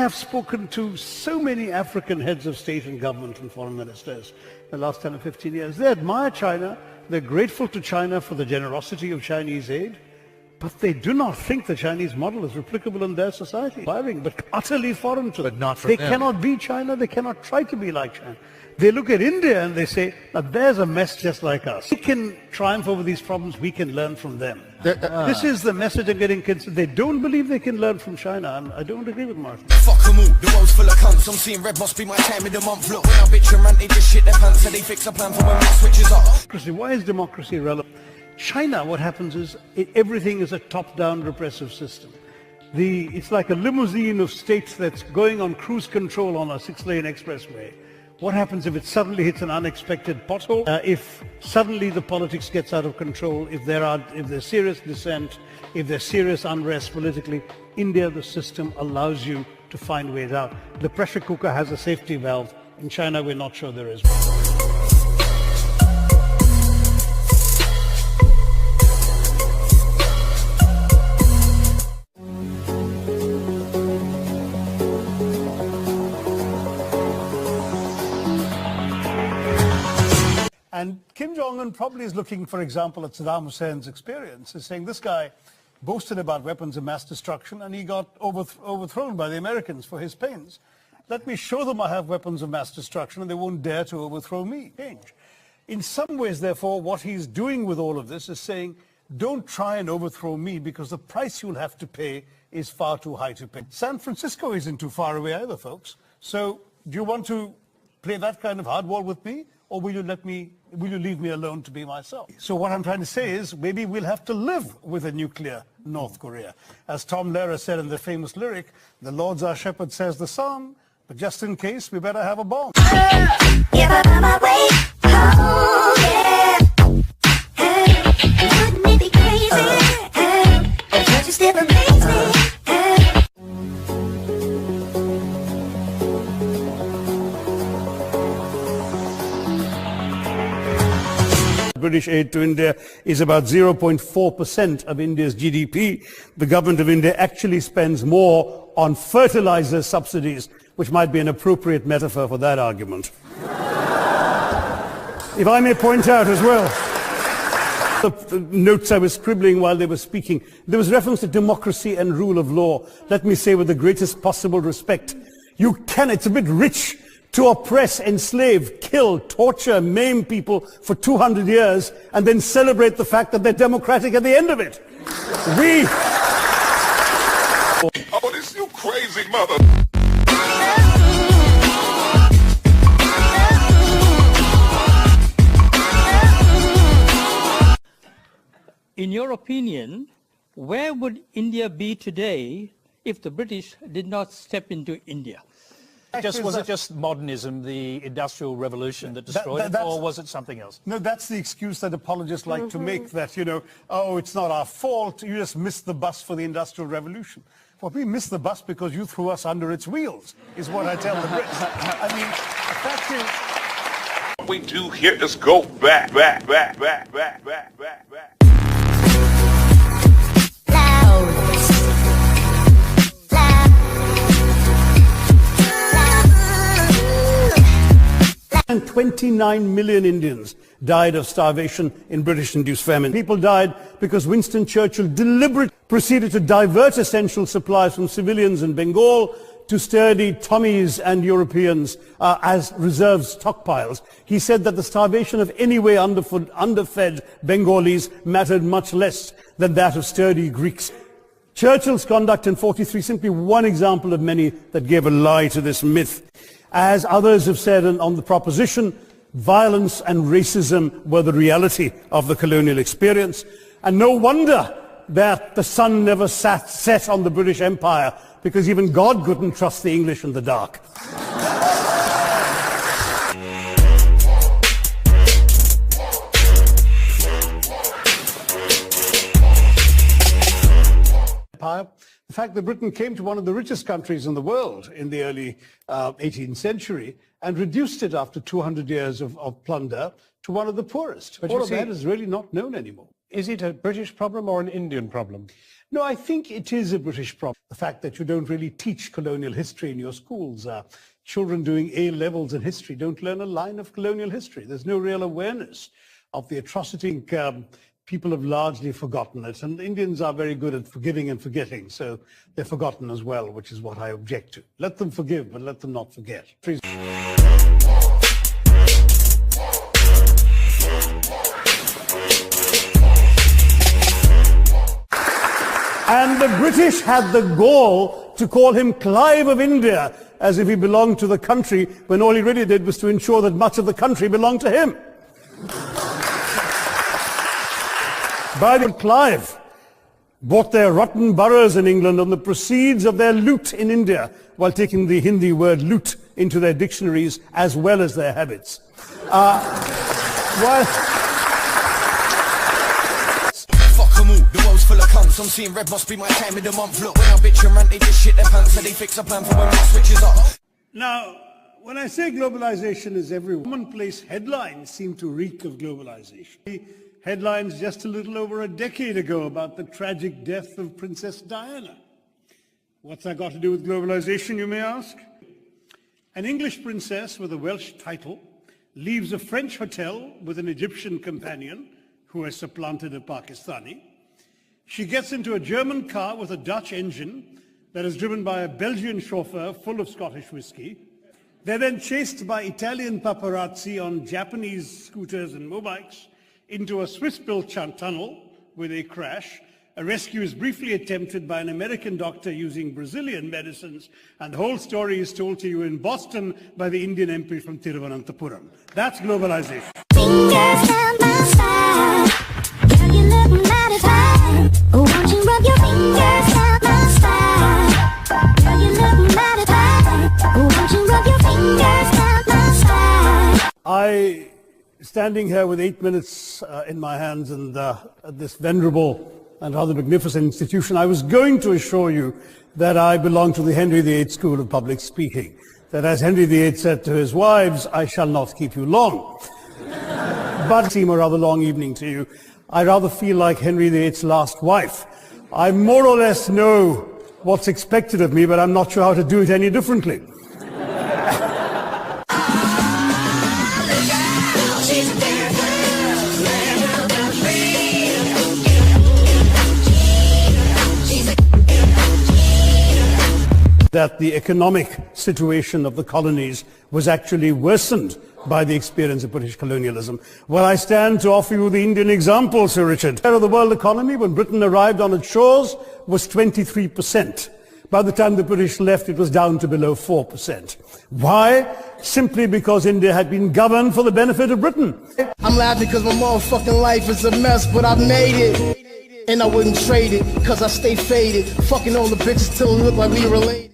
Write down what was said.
have spoken to so many African heads of state and government and foreign ministers in the last 10 or 15 years. They admire China. They're grateful to China for the generosity of Chinese aid. But they do not think the Chinese model is replicable in their society. But utterly foreign to them. But not for them. They them. cannot be China. They cannot try to be like China. They look at India and they say, now there's a mess just like us. We can triumph over these problems. We can learn from them. This is the message I'm getting considered. They don't believe they can learn from China. And I don't agree with Martin. Fuck them all, the world's full of cunts. I'm seeing red must be my time of the month. Look, when I bitch and rant, they just shit their pants. So they fix a plan for when it switches up. Why is democracy relevant? China, what happens is everything is a top-down repressive system. It's like a limousine of states that's going on cruise control on a 6-lane expressway. What happens if it suddenly hits an unexpected pothole? If suddenly the politics gets out of control, if there's serious dissent, if there's serious unrest politically, India, the system allows you to find ways out. The pressure cooker has a safety valve. In China, we're not sure there is one. And Kim Jong-un probably is looking, for example, at Saddam Hussein's experience, is saying this guy boasted about weapons of mass destruction and he got overthrown by the Americans for his pains. Let me show them I have weapons of mass destruction and they won't dare to overthrow me. In some ways, therefore, what he's doing with all of this is saying, don't try and overthrow me because the price you'll have to pay is far too high to pay. San Francisco isn't too far away either, folks. So do you want to play that kind of hardball with me? Or will you leave me alone to be myself? So what I'm trying to say is maybe we'll have to live with a nuclear North Korea. As Tom Lehrer said in the famous lyric, the Lord's our shepherd, says the song, but just in case, we better have a bomb. If I find my way home, yeah. Wouldn't it be crazy? Don't you still amaze me? British aid to India is about 0.4% of India's GDP. The government of India actually spends more on fertilizer subsidies, which might be an appropriate metaphor for that argument. If I may point out as well, the notes I was scribbling while they were speaking, there was reference to democracy and rule of law. Let me say with the greatest possible respect, it's a bit rich to oppress, enslave, kill, torture, maim people for 200 years and then celebrate the fact that they're democratic at the end of it. Oh, this you crazy mother. In your opinion, where would India be today if the British did not step into India? Was it just modernism, the Industrial Revolution that destroyed it, or was it something else? No, that's the excuse that apologists like to make, that, oh, it's not our fault, you just missed the bus for the Industrial Revolution. Well, we missed the bus because you threw us under its wheels, is what I tell the Brits. I mean, the fact is... What we do here is go back. 29 million Indians died of starvation in British-induced famine. People died because Winston Churchill deliberately proceeded to divert essential supplies from civilians in Bengal to sturdy Tommies and Europeans as reserve stockpiles. He said that the starvation of anyway underfed Bengalis mattered much less than that of sturdy Greeks. Churchill's conduct in 43 simply one example of many that gave a lie to this myth. As others have said on the proposition, violence and racism were the reality of the colonial experience. And no wonder that the sun never set on the British Empire, because even God couldn't trust the English in the dark. The fact that Britain came to one of the richest countries in the world in the early 18th century and reduced it after 200 years of plunder to one of the poorest. But all you of see, that is really not known anymore. Is it a British problem or an Indian problem? No, I think it is a British problem. The fact that you don't really teach colonial history in your schools. Children doing A levels in history don't learn a line of colonial history. There's no real awareness of the atrocity. People have largely forgotten it, and Indians are very good at forgiving and forgetting, so they're forgotten as well, which is what I object to. Let them forgive, but let them not forget. And the British had the gall to call him Clive of India, as if he belonged to the country, when all he really did was to ensure that much of the country belonged to him. By the Clive bought their rotten boroughs in England on the proceeds of their loot in India, while taking the Hindi word loot into their dictionaries as well as their habits. Fuck 'em all, the world's full of cunts. I'm seeing red must be my time of the month. Look, when I bitch and rant, they just shit their pants, so they fix a plan for when it switches up. Now, when I say globalization is everywhere, commonplace headlines seem to reek of globalization. Headlines just a little over a decade ago about the tragic death of Princess Diana. What's that got to do with globalization, you may ask? An English princess with a Welsh title leaves a French hotel with an Egyptian companion who has supplanted a Pakistani. She gets into a German car with a Dutch engine that is driven by a Belgian chauffeur full of Scottish whiskey. They're then chased by Italian paparazzi on Japanese scooters and motorbikes into a Swiss-built tunnel where they crash. A rescue is briefly attempted by an American doctor using Brazilian medicines, and the whole story is told to you in Boston by the Indian MP from Thiruvananthapuram. That's globalization. Fingers down my spine. Girl, you look mighty fine. Oh, won't you rub your fingers down my spine? Girl, you look mighty fine. Oh, won't you rub your fingers down my spine? Standing here with 8 minutes in my hands and this venerable and rather magnificent institution, I was going to assure you that I belong to the Henry VIII School of Public Speaking. That, as Henry VIII said to his wives, I shall not keep you long. But it seemed a rather long evening to you. I rather feel like Henry VIII's last wife. I more or less know what's expected of me, but I'm not sure how to do it any differently. That the economic situation of the colonies was actually worsened by the experience of British colonialism. Well, I stand to offer you the Indian example, Sir Richard. The share of the world economy when Britain arrived on its shores was 23%. By the time the British left, it was down to below 4%. Why? Simply because India had been governed for the benefit of Britain. I'm laughing because my motherfucking life is a mess, but I made it. And I wouldn't trade it, cause I stay faded. Fucking all the bitches till it look like we related.